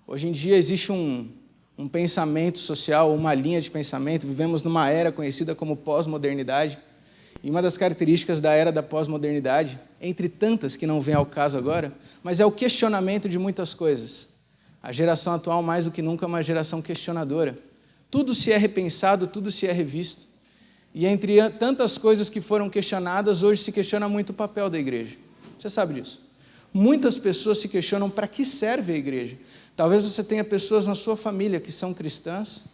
Hoje em dia existe um pensamento social, uma linha de pensamento, vivemos numa era conhecida como pós-modernidade, e uma das características da era da pós-modernidade, entre tantas que não vem ao caso agora, mas é o questionamento de muitas coisas. A geração atual, mais do que nunca, é uma geração questionadora. Tudo se é repensado, tudo se é revisto. E entre tantas coisas que foram questionadas, hoje se questiona muito o papel da igreja. Você sabe disso? Muitas pessoas se questionam para que serve a igreja. Talvez você tenha pessoas na sua família que são cristãs,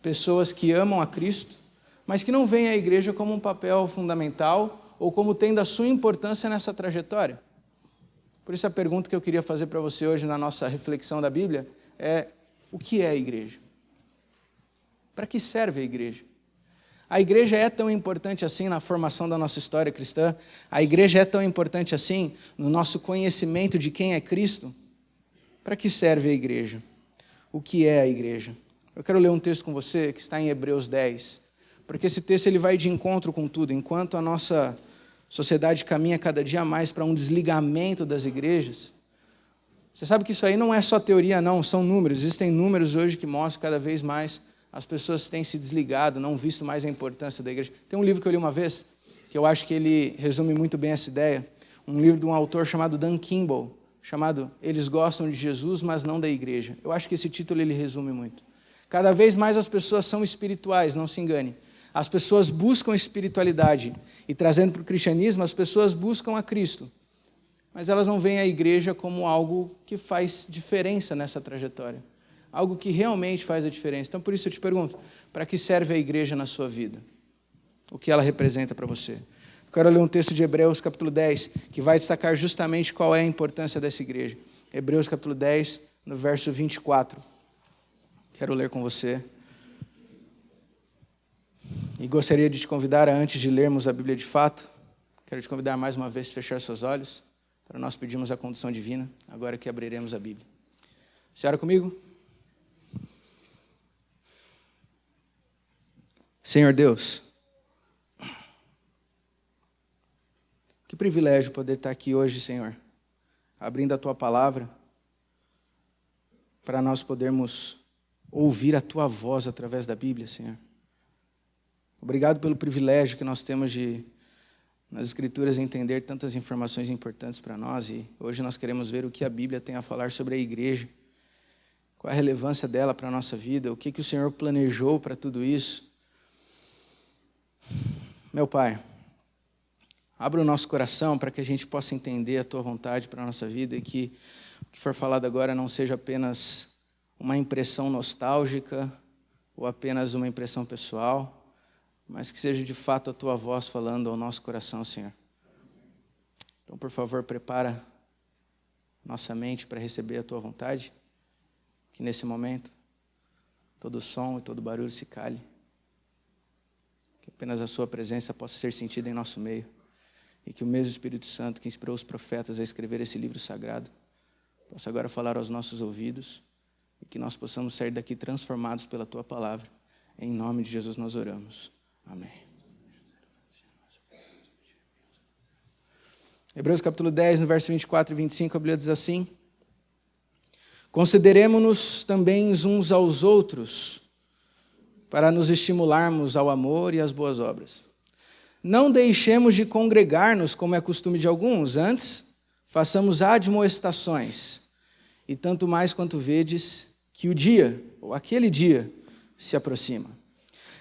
pessoas que amam a Cristo, mas que não veem a igreja como um papel fundamental ou como tendo a sua importância nessa trajetória. Por isso a pergunta que eu queria fazer para você hoje na nossa reflexão da Bíblia é: o que é a igreja? Para que serve a igreja? A igreja é tão importante assim na formação da nossa história cristã? A igreja é tão importante assim no nosso conhecimento de quem é Cristo? Para que serve a igreja? O que é a igreja? Eu quero ler um texto com você que está em Hebreus 10, porque esse texto ele vai de encontro com tudo. Enquanto a nossa sociedade caminha cada dia mais para um desligamento das igrejas, você sabe que isso aí não é só teoria não, são números. Existem números hoje que mostram cada vez mais as pessoas têm se desligado, não visto mais a importância da igreja. Tem um livro que eu li uma vez, que eu acho que ele resume muito bem essa ideia, um livro de um autor chamado Dan Kimball, chamado Eles Gostam de Jesus, mas não da igreja. Eu acho que esse título ele resume muito. Cada vez mais as pessoas são espirituais, não se engane. As pessoas buscam espiritualidade e trazendo para o cristianismo, as pessoas buscam a Cristo. Mas elas não veem a igreja como algo que faz diferença nessa trajetória. Algo que realmente faz a diferença. Então, por isso eu te pergunto, para que serve a igreja na sua vida? O que ela representa para você? Eu quero ler um texto de Hebreus, capítulo 10, que vai destacar justamente qual é a importância dessa igreja. Hebreus, capítulo 10, no verso 24. Quero ler com você. E gostaria de te convidar, antes de lermos a Bíblia de fato, quero te convidar mais uma vez a fechar seus olhos, para nós pedirmos a condução divina, agora que abriremos a Bíblia. Senhora comigo? Senhor Deus, que privilégio poder estar aqui hoje, Senhor, abrindo a Tua palavra, para nós podermos ouvir a Tua voz através da Bíblia, Senhor. Obrigado pelo privilégio que nós temos de, nas Escrituras, entender tantas informações importantes para nós, e hoje nós queremos ver o que a Bíblia tem a falar sobre a igreja, qual a relevância dela para a nossa vida, o que o Senhor planejou para tudo isso. Meu Pai, abra o nosso coração para que a gente possa entender a Tua vontade para a nossa vida e que o que for falado agora não seja apenas uma impressão nostálgica ou apenas uma impressão pessoal, mas que seja de fato a Tua voz falando ao nosso coração, Senhor. Então, por favor, prepara nossa mente para receber a Tua vontade, que nesse momento todo som e todo barulho se cale, que apenas a Sua presença possa ser sentida em nosso meio, e que o mesmo Espírito Santo que inspirou os profetas a escrever esse livro sagrado, possa agora falar aos nossos ouvidos, e que nós possamos sair daqui transformados pela Tua palavra. Em nome de Jesus nós oramos. Amém. Hebreus capítulo 10, no verso 24 e 25, a Bíblia diz assim: consideremo-nos também uns aos outros, para nos estimularmos ao amor e às boas obras. Não deixemos de congregar-nos, como é costume de alguns, antes façamos admoestações, e tanto mais quanto vedes que o dia, ou aquele dia, se aproxima.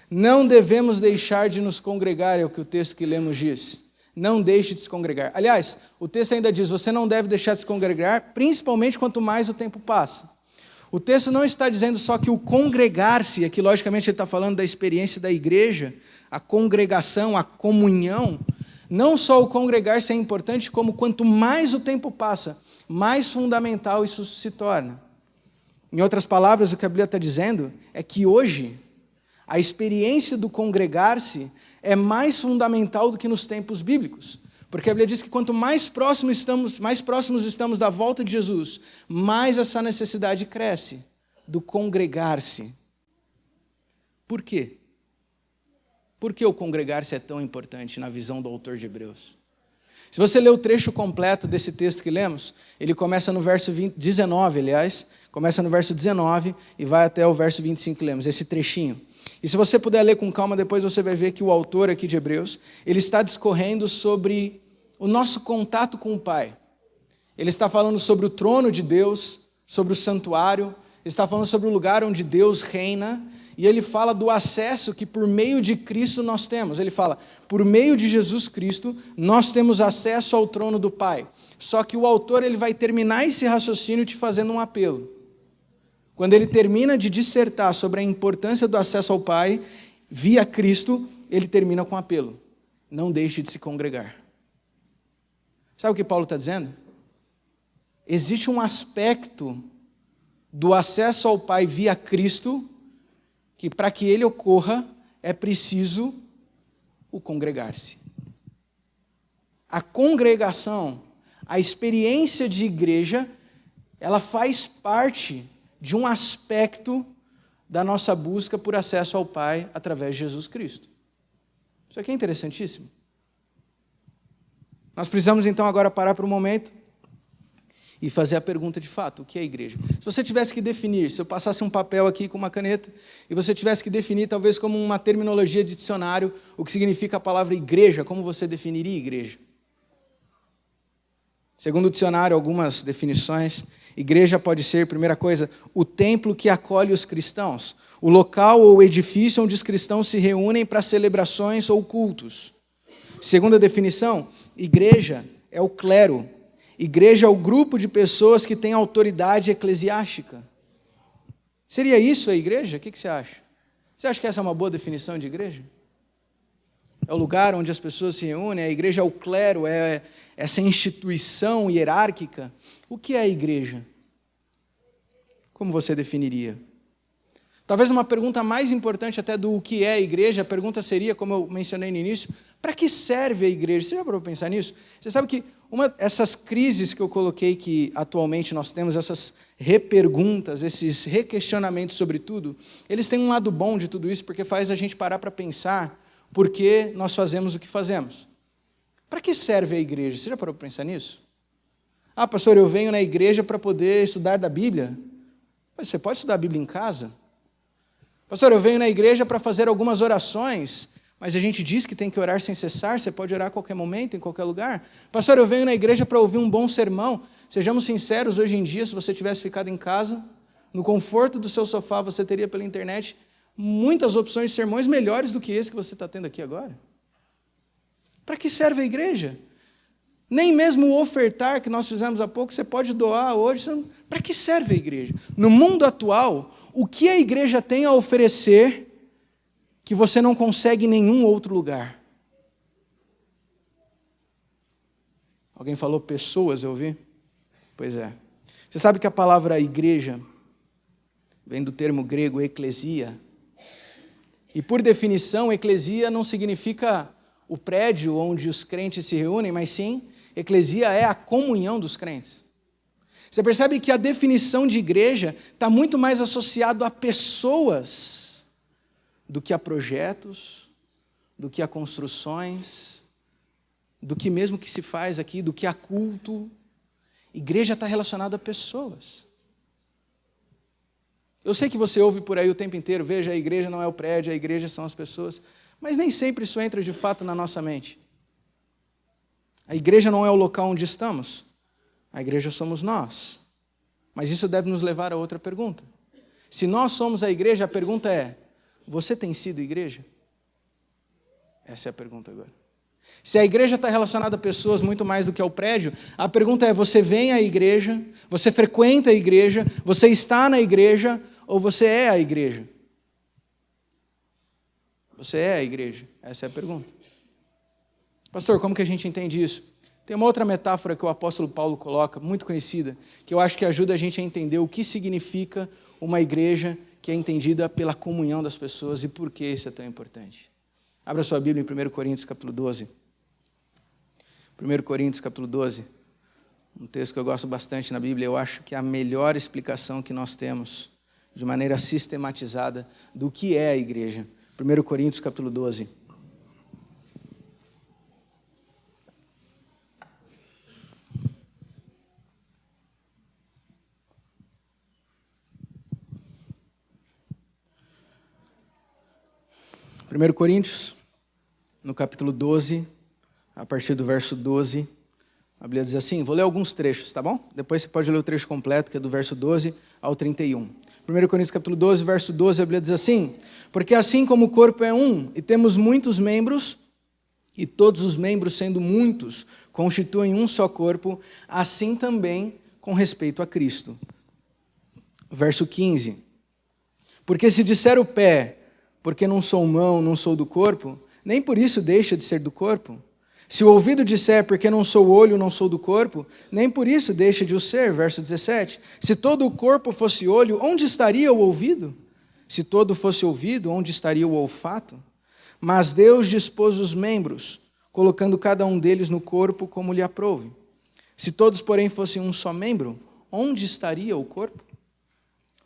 Não devemos deixar de nos congregar, é o que o texto que lemos diz. Não deixe de se congregar. Aliás, o texto ainda diz, você não deve deixar de se congregar, principalmente quanto mais o tempo passa. O texto não está dizendo só que o congregar-se, aqui logicamente ele está falando da experiência da igreja, a congregação, a comunhão. Não só o congregar-se é importante, como quanto mais o tempo passa, mais fundamental isso se torna. Em outras palavras, o que a Bíblia está dizendo é que hoje a experiência do congregar-se é mais fundamental do que nos tempos bíblicos. Porque a Bíblia diz que quanto mais próximos estamos da volta de Jesus, mais essa necessidade cresce do congregar-se. Por quê? Por que o congregar-se é tão importante na visão do autor de Hebreus? Se você ler o trecho completo desse texto que lemos, ele começa no verso 19, aliás, começa no verso 19 e vai até o verso 25 que lemos, esse trechinho. E se você puder ler com calma, depois você vai ver que o autor aqui de Hebreus, ele está discorrendo sobre o nosso contato com o Pai. Ele está falando sobre o trono de Deus, sobre o santuário, ele está falando sobre o lugar onde Deus reina, e ele fala do acesso que por meio de Cristo nós temos. Ele fala, por meio de Jesus Cristo, nós temos acesso ao trono do Pai. Só que o autor ele vai terminar esse raciocínio te fazendo um apelo. Quando ele termina de dissertar sobre a importância do acesso ao Pai, via Cristo, ele termina com um apelo. Não deixe de se congregar. Sabe o que Paulo está dizendo? Existe um aspecto do acesso ao Pai via Cristo, que para que ele ocorra, é preciso o congregar-se. A congregação, a experiência de igreja, ela faz parte de um aspecto da nossa busca por acesso ao Pai através de Jesus Cristo. Isso aqui é interessantíssimo. Nós precisamos então agora parar por um momento e fazer a pergunta de fato, o que é a igreja? Se você tivesse que definir, se eu passasse um papel aqui com uma caneta, e você tivesse que definir talvez como uma terminologia de dicionário, o que significa a palavra igreja, como você definiria igreja? Segundo o dicionário, algumas definições, igreja pode ser, primeira coisa, o templo que acolhe os cristãos, o local ou edifício onde os cristãos se reúnem para celebrações ou cultos. Segunda definição, igreja é o clero. Igreja é o grupo de pessoas que tem autoridade eclesiástica. Seria isso a igreja? O que você acha? Você acha que essa é uma boa definição de igreja? É o lugar onde as pessoas se reúnem, a igreja é o clero, é essa instituição hierárquica. O que é a igreja? Como você definiria? Talvez uma pergunta mais importante até do que é a igreja, a pergunta seria, como eu mencionei no início, para que serve a igreja? Você já parou para pensar nisso? Você sabe que essas crises que eu coloquei que atualmente nós temos, essas reperguntas, esses requestionamentos sobre tudo, eles têm um lado bom de tudo isso, porque faz a gente parar para pensar por que nós fazemos o que fazemos. Para que serve a igreja? Você já parou para pensar nisso? Ah, pastor, eu venho na igreja para poder estudar da Bíblia. Mas você pode estudar a Bíblia em casa? Pastor, eu venho na igreja para fazer algumas orações, mas a gente diz que tem que orar sem cessar, você pode orar a qualquer momento, em qualquer lugar. Pastor, eu venho na igreja para ouvir um bom sermão. Sejamos sinceros, hoje em dia, se você tivesse ficado em casa, no conforto do seu sofá, você teria pela internet muitas opções de sermões melhores do que esse que você está tendo aqui agora. Para que serve a igreja? Nem mesmo o ofertar que nós fizemos há pouco, você pode doar hoje. Para que serve a igreja? No mundo atual, o que a igreja tem a oferecer que você não consegue em nenhum outro lugar? Alguém falou pessoas, eu ouvi? Pois é. Você sabe que a palavra igreja vem do termo grego eclesia. E por definição, eclesia não significa o prédio onde os crentes se reúnem, mas sim, eclesia é a comunhão dos crentes. Você percebe que a definição de igreja está muito mais associado a pessoas do que a projetos, do que a construções, do que mesmo que se faz aqui, do que a culto. Igreja está relacionada a pessoas. Eu sei que você ouve por aí o tempo inteiro, veja, a igreja não é o prédio, a igreja são as pessoas, mas nem sempre isso entra de fato na nossa mente. A igreja não é o local onde estamos, a igreja somos nós. Mas isso deve nos levar a outra pergunta. Se nós somos a igreja, a pergunta é, você tem sido igreja? Essa é a pergunta agora. Se a igreja está relacionada a pessoas muito mais do que ao prédio, a pergunta é, você vem à igreja, você frequenta a igreja, você está na igreja, ou você é a igreja? Você é a igreja? Essa é a pergunta. Pastor, como que a gente entende isso? Tem uma outra metáfora que o apóstolo Paulo coloca, muito conhecida, que eu acho que ajuda a gente a entender o que significa uma igreja que é entendida pela comunhão das pessoas e por que isso é tão importante. Abra sua Bíblia em 1 Coríntios capítulo 12. 1 Coríntios capítulo 12, um texto que eu gosto bastante na Bíblia, eu acho que é a melhor explicação que nós temos, de maneira sistematizada, do que é a igreja. 1 Coríntios capítulo 12. 1 Coríntios, no capítulo 12, a partir do verso 12, a Bíblia diz assim, vou ler alguns trechos, tá bom? Depois você pode ler o trecho completo, que é do verso 12 ao 31. 1 Coríntios capítulo 12, verso 12, a Bíblia diz assim, porque assim como o corpo é um, e temos muitos membros, e todos os membros, sendo muitos, constituem um só corpo, assim também com respeito a Cristo. Verso 15, porque se disser o pé, porque não sou mão, não sou do corpo, nem por isso deixa de ser do corpo. Se o ouvido disser, porque não sou olho, não sou do corpo, nem por isso deixa de o ser. Verso 17, se todo o corpo fosse olho, onde estaria o ouvido? Se todo fosse ouvido, onde estaria o olfato? Mas Deus dispôs os membros, colocando cada um deles no corpo como lhe aprouve. Se todos, porém, fossem um só membro, onde estaria o corpo?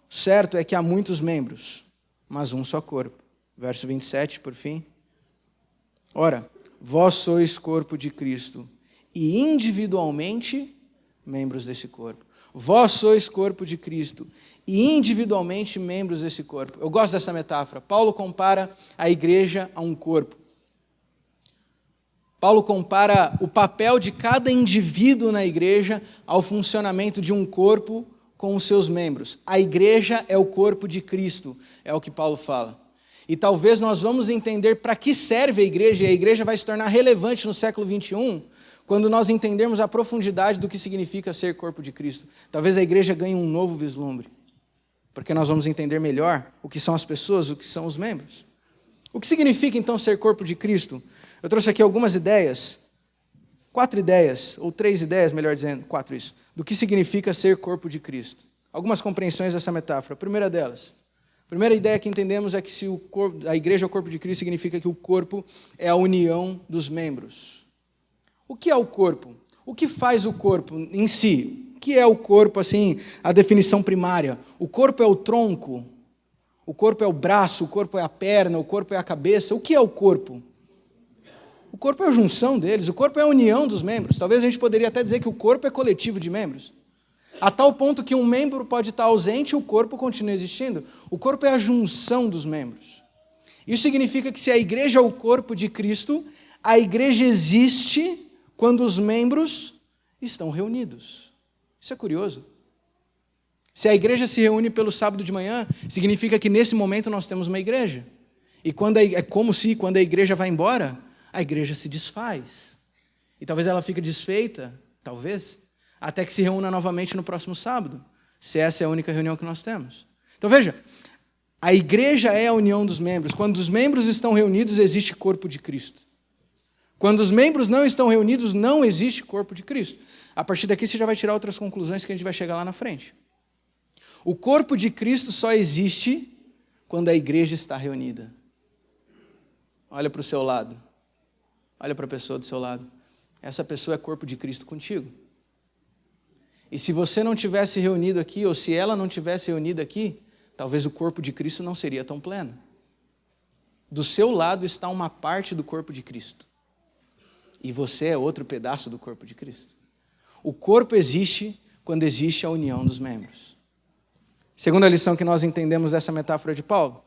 Certo é que há muitos membros, mas um só corpo. Verso 27, por fim. Ora, vós sois corpo de Cristo, e individualmente membros desse corpo. Vós sois corpo de Cristo, e individualmente membros desse corpo. Eu gosto dessa metáfora. Paulo compara a igreja a um corpo. Paulo compara o papel de cada indivíduo na igreja ao funcionamento de um corpo com os seus membros. A igreja é o corpo de Cristo, é o que Paulo fala. E talvez nós vamos entender para que serve a igreja, e a igreja vai se tornar relevante no século 21, quando nós entendermos a profundidade do que significa ser corpo de Cristo. Talvez a igreja ganhe um novo vislumbre, porque nós vamos entender melhor o que são as pessoas, o que são os membros. O que significa então ser corpo de Cristo? Eu trouxe aqui algumas ideias, 4 ideias, ou 3 ideias, melhor dizendo, 4 isso, do que significa ser corpo de Cristo. Algumas compreensões dessa metáfora. A primeira delas, a primeira ideia que entendemos é que se a igreja é o corpo de Cristo, significa que o corpo é a união dos membros. O que é o corpo? O que faz o corpo em si? O que é o corpo, assim, a definição primária? O corpo é o tronco, o corpo é o braço, o corpo é a perna, o corpo é a cabeça. O que é o corpo? O corpo é a junção deles, o corpo é a união dos membros. Talvez a gente poderia até dizer que o corpo é coletivo de membros. A tal ponto que um membro pode estar ausente e o corpo continua existindo. O corpo é a junção dos membros. Isso significa que se a igreja é o corpo de Cristo, a igreja existe quando os membros estão reunidos. Isso é curioso. Se a igreja se reúne pelo sábado de manhã, significa que nesse momento nós temos uma igreja. E é como se quando a igreja vai embora, a igreja se desfaz. E talvez ela fique desfeita, talvez, até que se reúna novamente no próximo sábado, se essa é a única reunião que nós temos. Então veja, a igreja é a união dos membros. Quando os membros estão reunidos, existe corpo de Cristo. Quando os membros não estão reunidos, não existe corpo de Cristo. A partir daqui você já vai tirar outras conclusões que a gente vai chegar lá na frente. O corpo de Cristo só existe quando a igreja está reunida. Olha para o seu lado. Olha para a pessoa do seu lado. Essa pessoa é corpo de Cristo contigo. E se você não tivesse reunido aqui, ou se ela não tivesse reunido aqui, talvez o corpo de Cristo não seria tão pleno. Do seu lado está uma parte do corpo de Cristo. E você é outro pedaço do corpo de Cristo. O corpo existe quando existe a união dos membros. Segunda lição que nós entendemos dessa metáfora de Paulo.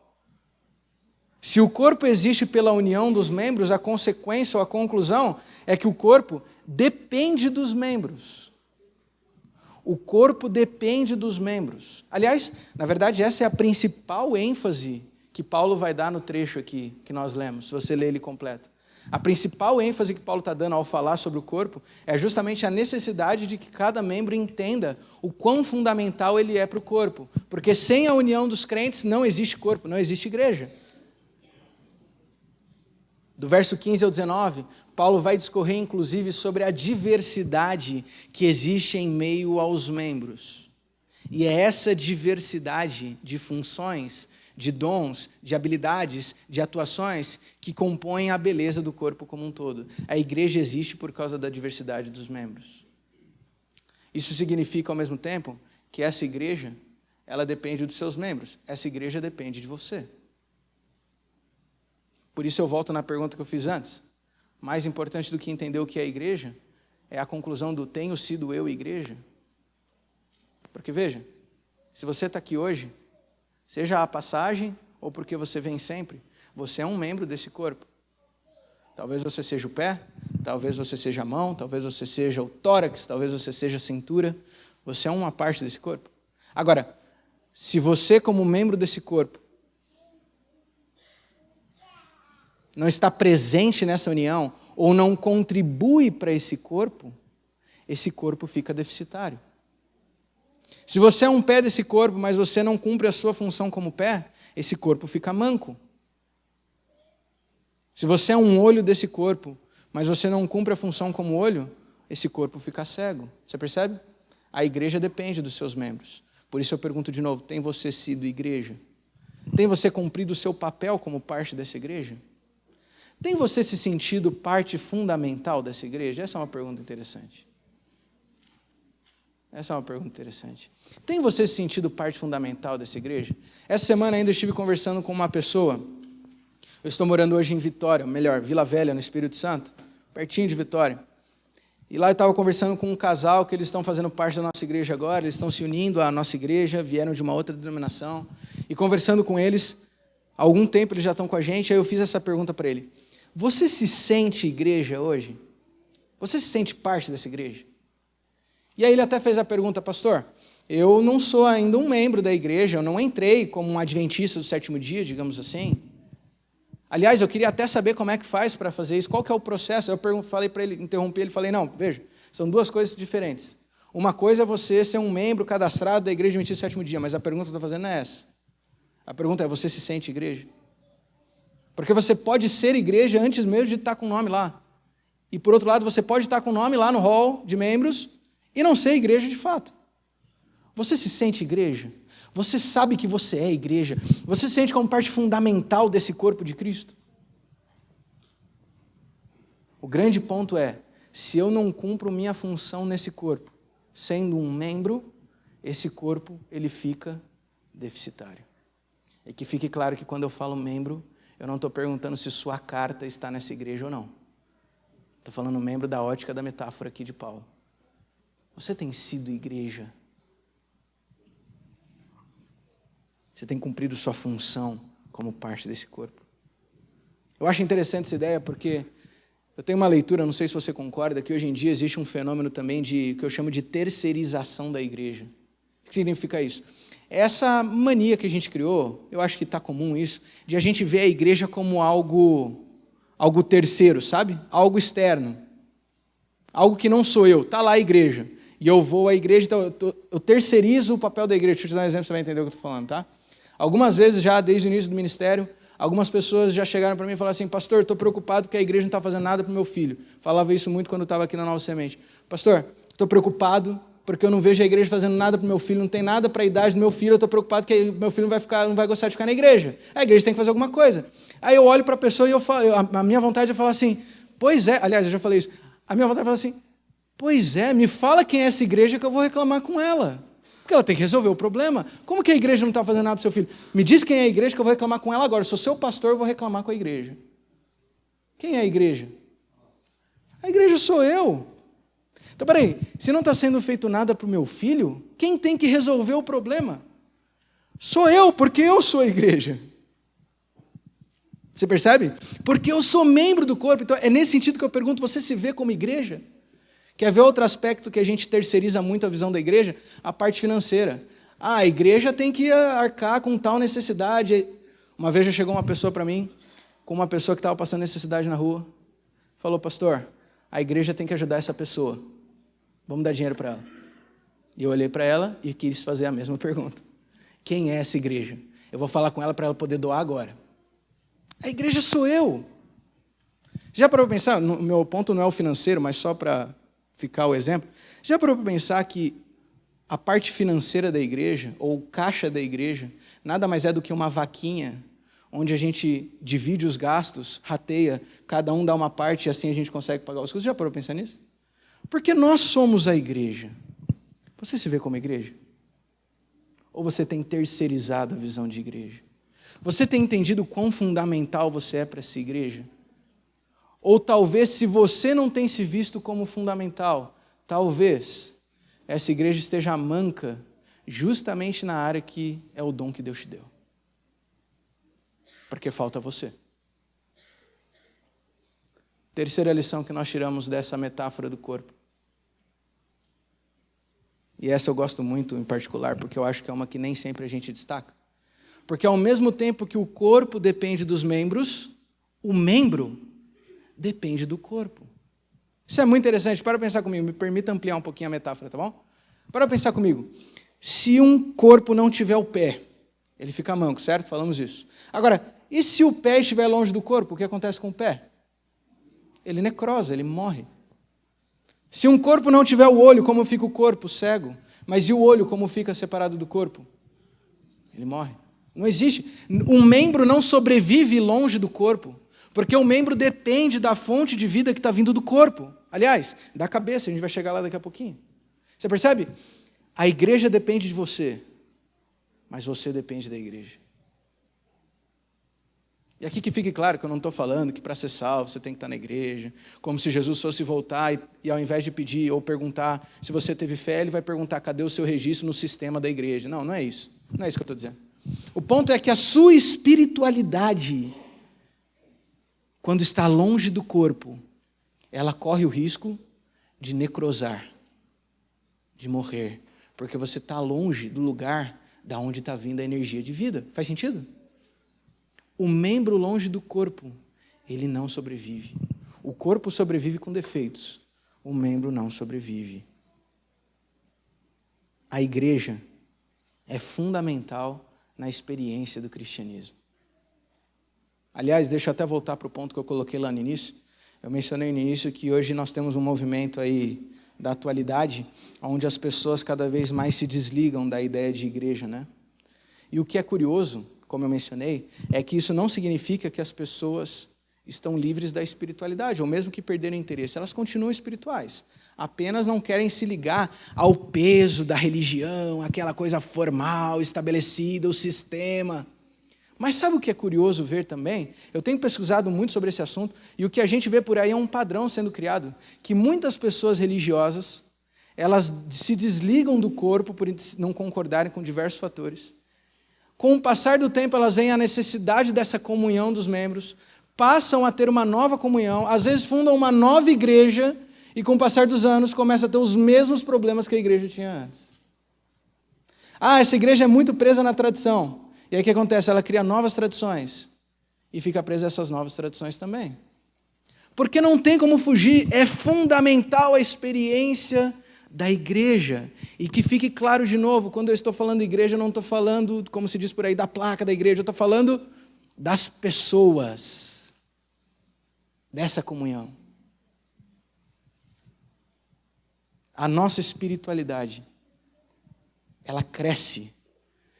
Se o corpo existe pela união dos membros, a consequência ou a conclusão é que o corpo depende dos membros. O corpo depende dos membros. Aliás, na verdade, essa é a principal ênfase que Paulo vai dar no trecho aqui que nós lemos, se você ler ele completo. A principal ênfase que Paulo está dando ao falar sobre o corpo é justamente a necessidade de que cada membro entenda o quão fundamental ele é para o corpo. Porque sem a união dos crentes não existe corpo, não existe igreja. Do verso 15 ao 19, Paulo vai discorrer inclusive sobre a diversidade que existe em meio aos membros. E é essa diversidade de funções, de dons, de habilidades, de atuações que compõem a beleza do corpo como um todo. A igreja existe por causa da diversidade dos membros. Isso significa ao mesmo tempo que essa igreja, ela depende dos seus membros. Essa igreja depende de você. Por isso eu volto na pergunta que eu fiz antes. Mais importante do que entender o que é a igreja é a conclusão do tenho sido eu igreja. Porque veja, se você está aqui hoje, seja a passagem ou porque você vem sempre, Você é um membro desse corpo. Talvez você seja o pé, talvez você seja a mão, talvez você seja o tórax, talvez você seja a cintura. Você é uma parte desse corpo. Agora, se você, como membro desse corpo, não está presente nessa união, ou não contribui para esse corpo fica deficitário. Se você é um pé desse corpo, mas você não cumpre a sua função como pé, esse corpo fica manco. Se você é um olho desse corpo, mas você não cumpre a função como olho, esse corpo fica cego. Você percebe? A igreja depende dos seus membros. Por isso eu pergunto de novo, tem você sido igreja? Tem você cumprido o seu papel como parte dessa igreja? Tem você se sentido parte fundamental dessa igreja? Essa é uma pergunta interessante. Tem você se sentido parte fundamental dessa igreja? Essa semana ainda estive conversando com uma pessoa. Eu estou morando hoje em Vitória, melhor, Vila Velha, no Espírito Santo, pertinho de Vitória. E lá eu estava conversando com um casal que eles estão fazendo parte da nossa igreja agora, eles estão se unindo à nossa igreja, vieram de uma outra denominação. E conversando com eles, há algum tempo eles já estão com a gente, aí eu fiz essa pergunta para ele. Você se sente igreja hoje? Você se sente parte dessa igreja? E aí ele até fez a pergunta, pastor, eu não sou ainda um membro da igreja, eu não entrei como um adventista do sétimo dia, digamos assim. Aliás, eu queria até saber como é que faz para fazer isso, qual que é o processo. Eu falei para ele, interrompi ele, falei, não, veja, são duas coisas diferentes. Uma coisa é você ser um membro cadastrado da igreja adventista do sétimo dia, mas a pergunta que eu estou fazendo não é essa. A pergunta é, você se sente igreja? Porque você pode ser igreja antes mesmo de estar com o nome lá. E por outro lado, você pode estar com o nome lá no hall de membros e não ser igreja de fato. Você se sente igreja? Você sabe que você é igreja? Você se sente como parte fundamental desse corpo de Cristo? O grande ponto é, se eu não cumpro minha função nesse corpo, sendo um membro, esse corpo ele fica deficitário. E que fique claro que quando eu falo membro, eu não estou perguntando se sua carta está nessa igreja ou não. Estou falando membro da ótica da metáfora aqui de Paulo. Você tem sido igreja? Você tem cumprido sua função como parte desse corpo? Eu acho interessante essa ideia porque eu tenho uma leitura, não sei se você concorda, que hoje em dia existe um fenômeno também que eu chamo de terceirização da igreja. O que significa isso? Essa mania que a gente criou, eu acho que está comum isso, de a gente ver a igreja como algo terceiro, sabe? Algo externo. Algo que não sou eu. Está lá a igreja. E eu vou à igreja, então eu terceirizo o papel da igreja. Deixa eu te dar um exemplo, você vai entender o que eu estou falando, tá? Algumas vezes já, desde o início do ministério, algumas pessoas já chegaram para mim e falaram assim, pastor, estou preocupado porque a igreja não está fazendo nada para o meu filho. Falava isso muito quando eu estava aqui na Nova Semente. Pastor, estou preocupado porque eu não vejo a igreja fazendo nada para o meu filho, não tem nada para a idade do meu filho, eu estou preocupado que meu filho não vai gostar de ficar na igreja. A igreja tem que fazer alguma coisa. Aí eu olho para a pessoa e a minha vontade é falar assim, pois é, aliás, eu já falei isso, a minha vontade é falar assim, pois é, me fala quem é essa igreja que eu vou reclamar com ela. Porque ela tem que resolver o problema. Como que a igreja não está fazendo nada para o seu filho? Me diz quem é a igreja que eu vou reclamar com ela agora. Se eu sou seu pastor, eu vou reclamar com a igreja. Quem é a igreja? A igreja sou eu. Então, peraí, se não está sendo feito nada para o meu filho, quem tem que resolver o problema? Sou eu, porque eu sou a igreja. Você percebe? Porque eu sou membro do corpo. Então, é nesse sentido que eu pergunto, você se vê como igreja? Quer ver outro aspecto que a gente terceiriza muito a visão da igreja? A parte financeira. A igreja tem que arcar com tal necessidade. Uma vez já chegou uma pessoa para mim, com uma pessoa que estava passando necessidade na rua, falou, pastor, a igreja tem que ajudar essa pessoa. Vamos dar dinheiro para ela. E eu olhei para ela e quis fazer a mesma pergunta. Quem é essa igreja? Eu vou falar com ela para ela poder doar agora. A igreja sou eu. Já parou para pensar? O meu ponto não é o financeiro, mas só para ficar o exemplo. Já parou para pensar que a parte financeira da igreja, ou o caixa da igreja, nada mais é do que uma vaquinha, onde a gente divide os gastos, rateia, cada um dá uma parte e assim a gente consegue pagar os custos. Já parou para pensar nisso? Porque nós somos a igreja. Você se vê como igreja? Ou você tem terceirizado a visão de igreja? Você tem entendido quão fundamental você é para essa igreja? Ou talvez, se você não tem se visto como fundamental, talvez essa igreja esteja manca justamente na área que é o dom que Deus te deu. Porque falta você. Terceira lição que nós tiramos dessa metáfora do corpo. E essa eu gosto muito em particular, porque eu acho que é uma que nem sempre a gente destaca. Porque ao mesmo tempo que o corpo depende dos membros, o membro depende do corpo. Isso é muito interessante. Para pensar comigo, me permita ampliar um pouquinho a metáfora, tá bom? Para pensar comigo. Se um corpo não tiver o pé, ele fica manco, certo? Falamos isso. Agora, e se o pé estiver longe do corpo, o que acontece com o pé? Ele necrosa, ele morre. Se um corpo não tiver o olho, como fica o corpo? Cego. Mas e o olho, como fica separado do corpo? Ele morre. Não existe. Um membro não sobrevive longe do corpo, porque o membro depende da fonte de vida que está vindo do corpo. Aliás, da cabeça, a gente vai chegar lá daqui a pouquinho. Você percebe? A igreja depende de você, mas você depende da igreja. E aqui que fique claro que eu não estou falando que para ser salvo você tem que estar na igreja, como se Jesus fosse voltar e ao invés de pedir ou perguntar se você teve fé, ele vai perguntar cadê o seu registro no sistema da igreja. Não, não é isso. Não é isso que eu estou dizendo. O ponto é que a sua espiritualidade, quando está longe do corpo, ela corre o risco de necrosar, de morrer, porque você está longe do lugar da onde está vindo a energia de vida. Faz sentido? O membro longe do corpo, ele não sobrevive. O corpo sobrevive com defeitos, o membro não sobrevive. A igreja é fundamental na experiência do cristianismo. Aliás, deixa eu até voltar para o ponto que eu coloquei lá no início. Eu mencionei no início que hoje nós temos um movimento aí da atualidade, onde as pessoas cada vez mais se desligam da ideia de igreja, né? E o que é curioso, como eu mencionei, é que isso não significa que as pessoas estão livres da espiritualidade, ou mesmo que perderam interesse, elas continuam espirituais, apenas não querem se ligar ao peso da religião, aquela coisa formal, estabelecida, o sistema. Mas sabe o que é curioso ver também? Eu tenho pesquisado muito sobre esse assunto, e o que a gente vê por aí é um padrão sendo criado, que muitas pessoas religiosas, elas se desligam do corpo por não concordarem com diversos fatores. Com o passar do tempo, elas veem a necessidade dessa comunhão dos membros, passam a ter uma nova comunhão, às vezes fundam uma nova igreja, e com o passar dos anos, começam a ter os mesmos problemas que a igreja tinha antes. Ah, essa igreja é muito presa na tradição. E aí o que acontece? Ela cria novas tradições, e fica presa a essas novas tradições também. Porque não tem como fugir, é fundamental a experiência da igreja. E que fique claro de novo, quando eu estou falando igreja, eu não estou falando, como se diz por aí, da placa da igreja, eu estou falando das pessoas, dessa comunhão. A nossa espiritualidade, ela cresce,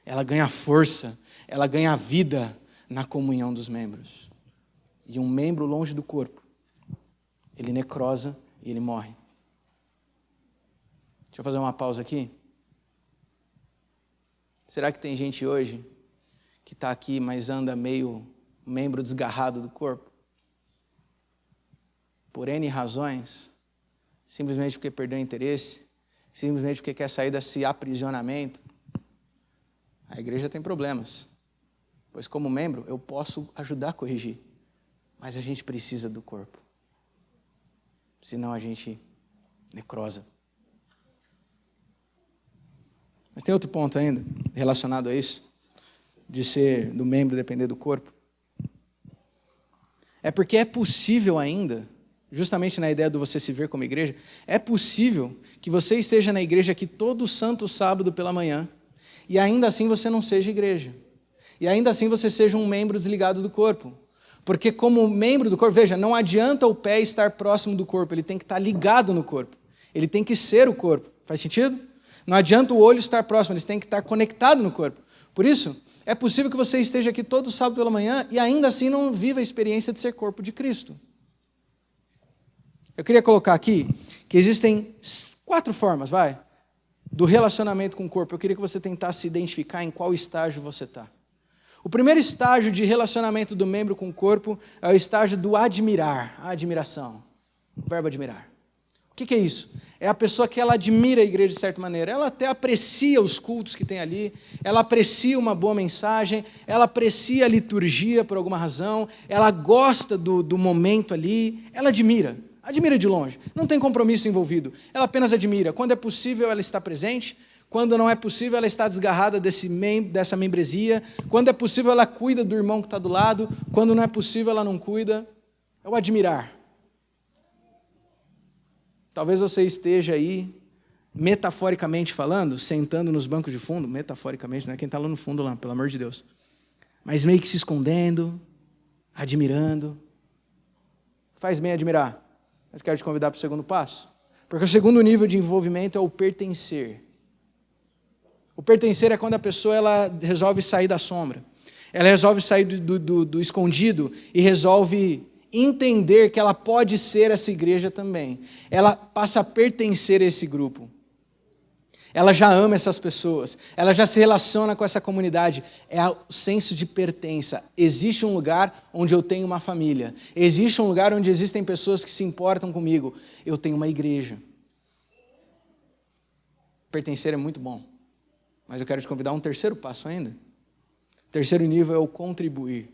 ela ganha força, ela ganha vida na comunhão dos membros. E um membro longe do corpo, ele necrosa e ele morre. Deixa eu fazer uma pausa aqui. Será que tem gente hoje que está aqui, mas anda meio membro desgarrado do corpo? Por N razões, simplesmente porque perdeu interesse, simplesmente porque quer sair desse aprisionamento. A igreja tem problemas, pois como membro eu posso ajudar a corrigir, mas a gente precisa do corpo, senão a gente necrosa. Mas tem outro ponto ainda, relacionado a isso, de ser do membro depender do corpo. É porque é possível ainda, justamente na ideia de você se ver como igreja, é possível que você esteja na igreja aqui todo santo sábado pela manhã, e ainda assim você não seja igreja. E ainda assim você seja um membro desligado do corpo. Porque como membro do corpo, veja, não adianta o pé estar próximo do corpo, ele tem que estar ligado no corpo. Ele tem que ser o corpo. Faz sentido? Não adianta o olho estar próximo, eles têm que estar conectados no corpo. Por isso, é possível que você esteja aqui todo sábado pela manhã e ainda assim não viva a experiência de ser corpo de Cristo. Eu queria colocar aqui que existem 4 formas, do relacionamento com o corpo. Eu queria que você tentasse identificar em qual estágio você está. O primeiro estágio de relacionamento do membro com o corpo é o estágio do admirar, a admiração, o verbo admirar. O que é isso? É a pessoa que ela admira a igreja de certa maneira. Ela até aprecia os cultos que tem ali, ela aprecia uma boa mensagem, ela aprecia a liturgia por alguma razão, ela gosta do momento ali, ela admira de longe. Não tem compromisso envolvido, ela apenas admira. Quando é possível, ela está presente. Quando não é possível, ela está desgarrada dessa membresia. Quando é possível, ela cuida do irmão que está do lado. Quando não é possível, ela não cuida. É o admirar. Talvez você esteja aí, metaforicamente falando, sentando nos bancos de fundo, metaforicamente, não é quem está lá no fundo lá, pelo amor de Deus, mas meio que se escondendo, admirando. Faz bem admirar, mas quero te convidar para o segundo passo, porque o segundo nível de envolvimento é o pertencer. O pertencer é quando a pessoa ela resolve sair da sombra, ela resolve sair do escondido e resolve entender que ela pode ser essa igreja também. Ela passa a pertencer a esse grupo. Ela já ama essas pessoas. Ela já se relaciona com essa comunidade. É o senso de pertença. Existe um lugar onde eu tenho uma família. Existe um lugar onde existem pessoas que se importam comigo. Eu tenho uma igreja. Pertencer é muito bom. Mas eu quero te convidar a um terceiro passo ainda. O terceiro nível é o contribuir.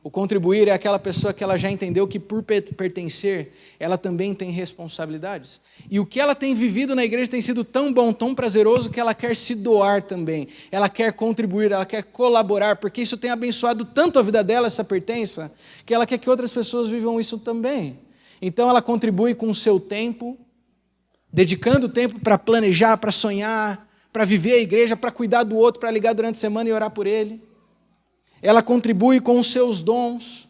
O contribuir é aquela pessoa que ela já entendeu que por pertencer, ela também tem responsabilidades. E o que ela tem vivido na igreja tem sido tão bom, tão prazeroso, que ela quer se doar também. Ela quer contribuir, ela quer colaborar, porque isso tem abençoado tanto a vida dela, essa pertença, que ela quer que outras pessoas vivam isso também. Então ela contribui com o seu tempo, dedicando tempo para planejar, para sonhar, para viver a igreja, para cuidar do outro, para ligar durante a semana e orar por ele. Ela contribui com os seus dons,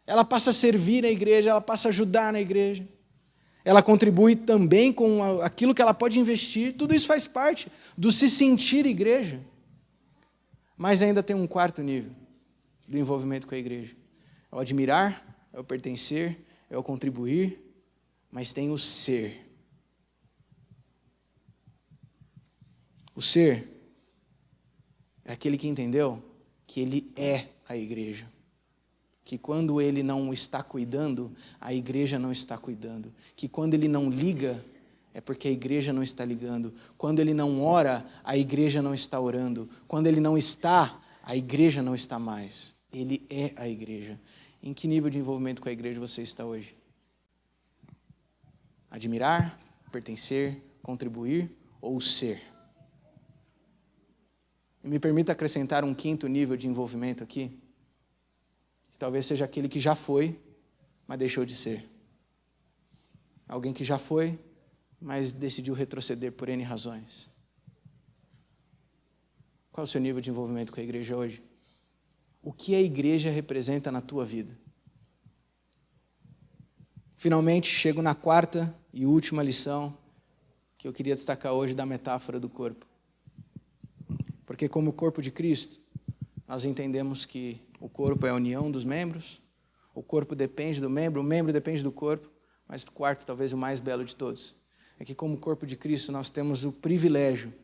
ela passa a servir na igreja, ela passa a ajudar na igreja, ela contribui também com aquilo que ela pode investir, tudo isso faz parte do se sentir igreja. Mas ainda tem um quarto nível do envolvimento com a igreja. É o admirar, é o pertencer, é o contribuir, mas tem o ser. O ser é aquele que entendeu que ele é a igreja. Que quando ele não está cuidando, a igreja não está cuidando. Que quando ele não liga, é porque a igreja não está ligando. Quando ele não ora, a igreja não está orando. Quando ele não está, a igreja não está mais. Ele é a igreja. Em que nível de envolvimento com a igreja você está hoje? Admirar, pertencer, contribuir ou ser? E me permita acrescentar um quinto nível de envolvimento aqui, que talvez seja aquele que já foi, mas deixou de ser. Alguém que já foi, mas decidiu retroceder por N razões. Qual é o seu nível de envolvimento com a igreja hoje? O que a igreja representa na tua vida? Finalmente, chego na quarta e última lição que eu queria destacar hoje da metáfora do corpo. Porque como corpo de Cristo, nós entendemos que o corpo é a união dos membros, o corpo depende do membro, o membro depende do corpo, mas o quarto, talvez o mais belo de todos, é que como corpo de Cristo nós temos o privilégio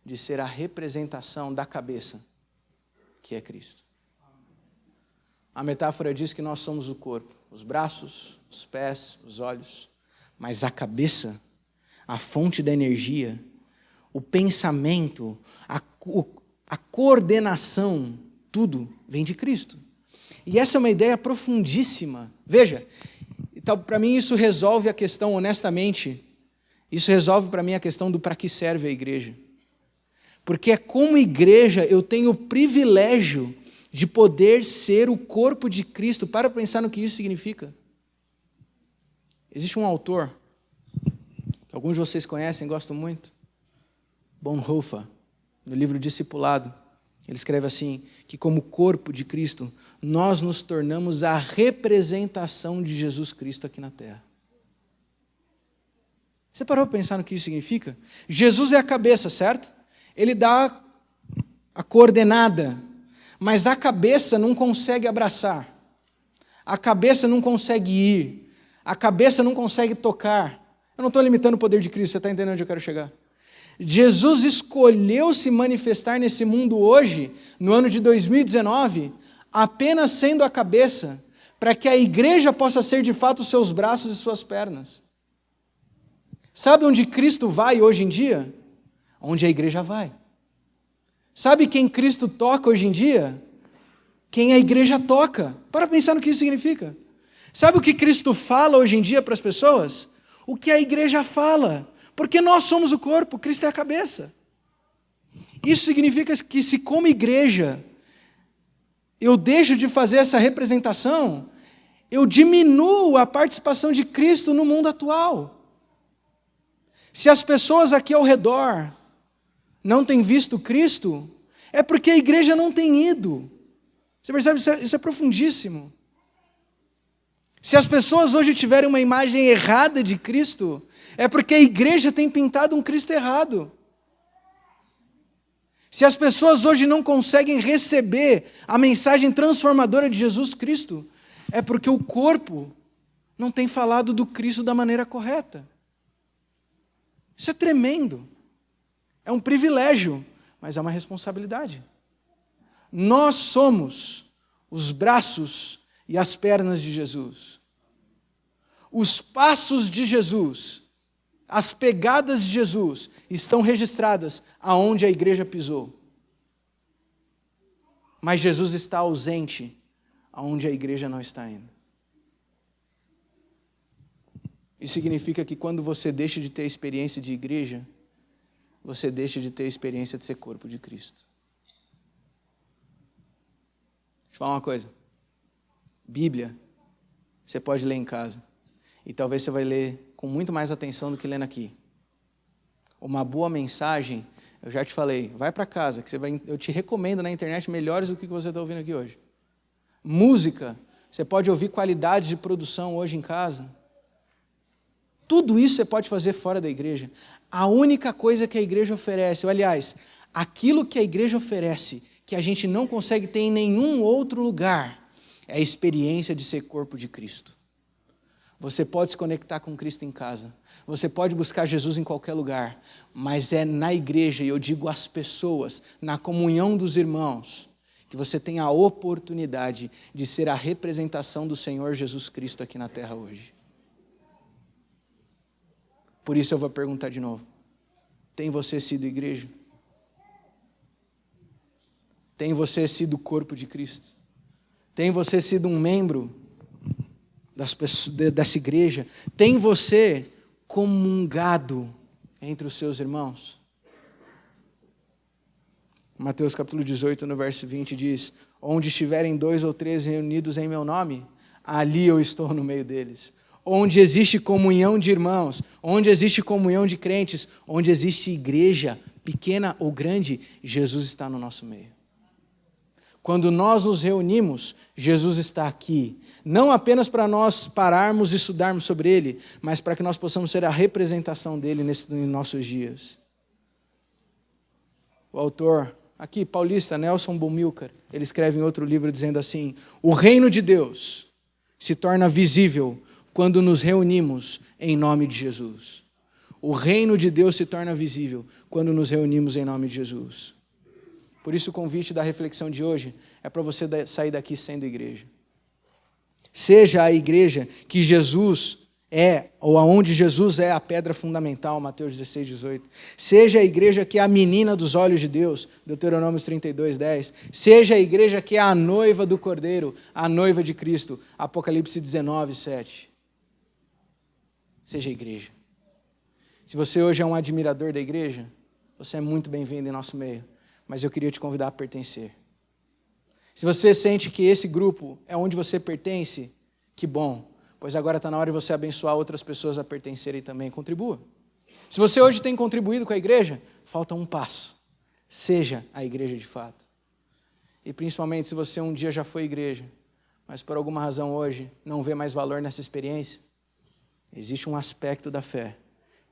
de ser a representação da cabeça, que é Cristo. A metáfora diz que nós somos o corpo, os braços, os pés, os olhos, mas a cabeça, a fonte da energia, o pensamento, a coordenação, tudo vem de Cristo. E essa é uma ideia profundíssima. Veja, então, para mim isso resolve a questão, honestamente, isso resolve para mim a questão do para que serve a igreja. Porque como igreja eu tenho o privilégio de poder ser o corpo de Cristo. Para pensar no que isso significa. Existe um autor, que alguns de vocês conhecem, gostam muito, Bonhoeffer, no livro Discipulado, ele escreve assim, que como corpo de Cristo, nós nos tornamos a representação de Jesus Cristo aqui na terra. Você parou para pensar no que isso significa? Jesus é a cabeça, certo? Ele dá a coordenada, mas a cabeça não consegue abraçar, a cabeça não consegue ir, a cabeça não consegue tocar. Eu não estou limitando o poder de Cristo, você está entendendo onde eu quero chegar? Jesus escolheu se manifestar nesse mundo hoje, no ano de 2019, apenas sendo a cabeça, para que a igreja possa ser de fato os seus braços e suas pernas. Sabe onde Cristo vai hoje em dia? Onde a igreja vai. Sabe quem Cristo toca hoje em dia? Quem a igreja toca. Para pensar no que isso significa. Sabe o que Cristo fala hoje em dia para as pessoas? O que a igreja fala. Porque nós somos o corpo, Cristo é a cabeça. Isso significa que se como igreja eu deixo de fazer essa representação, eu diminuo a participação de Cristo no mundo atual. Se as pessoas aqui ao redor não têm visto Cristo, é porque a igreja não tem ido. Você percebe? Isso é profundíssimo. Se as pessoas hoje tiverem uma imagem errada de Cristo, é porque a igreja tem pintado um Cristo errado. Se as pessoas hoje não conseguem receber a mensagem transformadora de Jesus Cristo, é porque o corpo não tem falado do Cristo da maneira correta. Isso é tremendo. É um privilégio, mas é uma responsabilidade. Nós somos os braços e as pernas de Jesus. Os passos de Jesus, as pegadas de Jesus estão registradas aonde a igreja pisou. Mas Jesus está ausente aonde a igreja não está indo. Isso significa que quando você deixa de ter a experiência de igreja, você deixa de ter a experiência de ser corpo de Cristo. Deixa eu falar uma coisa. Bíblia, você pode ler em casa. E talvez você vai ler com muito mais atenção do que lendo aqui. Uma boa mensagem, eu já te falei, vai para casa, que eu te recomendo na internet melhores do que você está ouvindo aqui hoje. Música, você pode ouvir qualidades de produção hoje em casa. Tudo isso você pode fazer fora da igreja. A única coisa que a igreja oferece, ou aliás, aquilo que a igreja oferece, que a gente não consegue ter em nenhum outro lugar, é a experiência de ser corpo de Cristo. Você pode se conectar com Cristo em casa. Você pode buscar Jesus em qualquer lugar. Mas é na igreja, e eu digo às pessoas, na comunhão dos irmãos, que você tem a oportunidade de ser a representação do Senhor Jesus Cristo aqui na terra hoje. Por isso eu vou perguntar de novo. Tem você sido igreja? Tem você sido o corpo de Cristo? Tem você sido um membro dessa igreja? Tem você comungado entre os seus irmãos? Mateus capítulo 18, no verso 20 diz: onde estiverem 2 ou 3 reunidos em meu nome, ali eu estou no meio deles. Onde existe comunhão de irmãos, onde existe comunhão de crentes, onde existe igreja, pequena ou grande, Jesus está no nosso meio. Quando nós nos reunimos, Jesus está aqui, não apenas para nós pararmos e estudarmos sobre Ele, mas para que nós possamos ser a representação dEle nos nossos dias. O autor, aqui, paulista, Nelson Bumilcar, ele escreve em outro livro dizendo assim: o reino de Deus se torna visível quando nos reunimos em nome de Jesus. O reino de Deus se torna visível quando nos reunimos em nome de Jesus. Por isso o convite da reflexão de hoje é para você sair daqui sendo igreja. Seja a igreja que Jesus é, ou aonde Jesus é a pedra fundamental, Mateus 16, 18. Seja a igreja que é a menina dos olhos de Deus, Deuteronômio 32, 10. Seja a igreja que é a noiva do Cordeiro, a noiva de Cristo, Apocalipse 19, 7. Seja a igreja. Se você hoje é um admirador da igreja, você é muito bem-vindo em nosso meio, mas eu queria te convidar a pertencer. Se você sente que esse grupo é onde você pertence, que bom, pois agora está na hora de você abençoar outras pessoas a pertencerem também. Contribua. Se você hoje tem contribuído com a igreja, falta um passo. Seja a igreja de fato. E principalmente se você um dia já foi igreja, mas por alguma razão hoje não vê mais valor nessa experiência, existe um aspecto da fé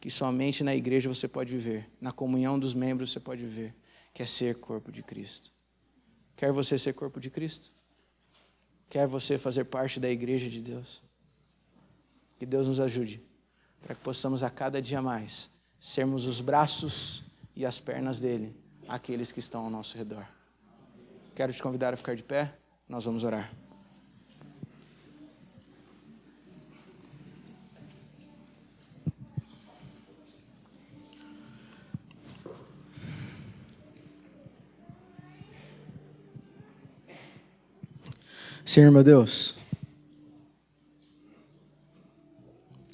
que somente na igreja você pode viver, na comunhão dos membros você pode viver, que é ser corpo de Cristo. Quer você ser corpo de Cristo? Quer você fazer parte da igreja de Deus? Que Deus nos ajude, para que possamos a cada dia mais sermos os braços e as pernas dele, àqueles que estão ao nosso redor. Quero te convidar a ficar de pé, nós vamos orar. Senhor, meu Deus,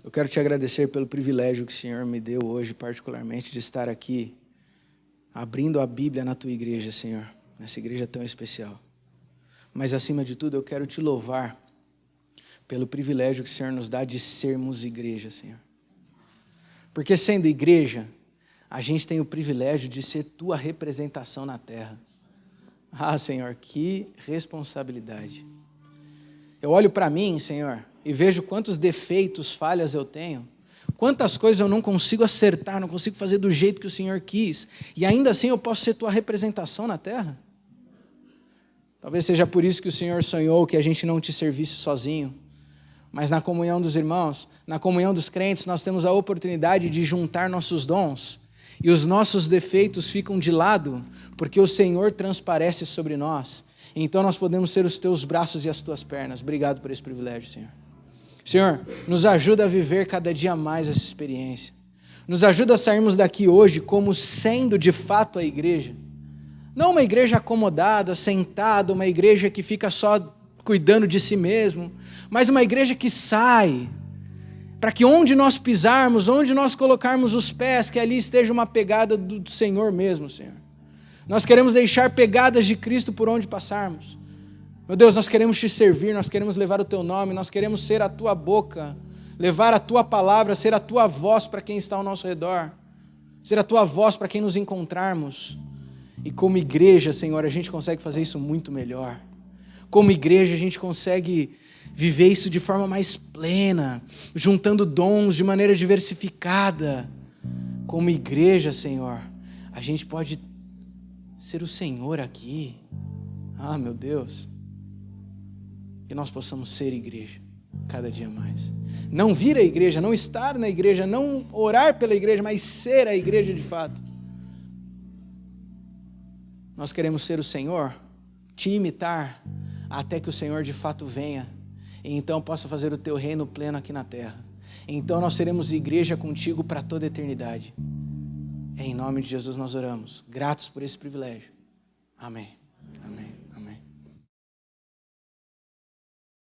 eu quero te agradecer pelo privilégio que o Senhor me deu hoje, particularmente, de estar aqui, abrindo a Bíblia na tua igreja, Senhor, nessa igreja tão especial. Mas, acima de tudo, eu quero te louvar pelo privilégio que o Senhor nos dá de sermos igreja, Senhor. Porque, sendo igreja, a gente tem o privilégio de ser tua representação na terra. Ah, Senhor, que responsabilidade. Eu olho para mim, Senhor, e vejo quantos defeitos, falhas eu tenho, quantas coisas eu não consigo acertar, não consigo fazer do jeito que o Senhor quis, e ainda assim eu posso ser tua representação na terra. Talvez seja por isso que o Senhor sonhou que a gente não te servisse sozinho, mas na comunhão dos irmãos, na comunhão dos crentes, nós temos a oportunidade de juntar nossos dons, e os nossos defeitos ficam de lado, porque o Senhor transparece sobre nós. Então nós podemos ser os teus braços e as tuas pernas. Obrigado por esse privilégio, Senhor. Senhor, nos ajuda a viver cada dia mais essa experiência. Nos ajuda a sairmos daqui hoje como sendo de fato a igreja. Não uma igreja acomodada, sentada, uma igreja que fica só cuidando de si mesmo, mas uma igreja que sai, para que onde nós pisarmos, onde nós colocarmos os pés, que ali esteja uma pegada do Senhor mesmo, Senhor. Nós queremos deixar pegadas de Cristo por onde passarmos. Meu Deus, nós queremos te servir, nós queremos levar o teu nome, nós queremos ser a tua boca, levar a tua palavra, ser a tua voz para quem está ao nosso redor, ser a tua voz para quem nos encontrarmos. E como igreja, Senhor, a gente consegue fazer isso muito melhor. Como igreja, a gente consegue viver isso de forma mais plena, juntando dons de maneira diversificada. Como igreja, Senhor, a gente pode ser o Senhor aqui. Ah, meu Deus. Que nós possamos ser igreja cada dia mais. Não vir à igreja, não estar na igreja, não orar pela igreja, mas ser a igreja de fato. Nós queremos ser o Senhor, te imitar, até que o Senhor de fato venha, e então possa fazer o teu reino pleno aqui na terra. Então nós seremos igreja contigo para toda a eternidade. Em nome de Jesus nós oramos, gratos por esse privilégio. Amém.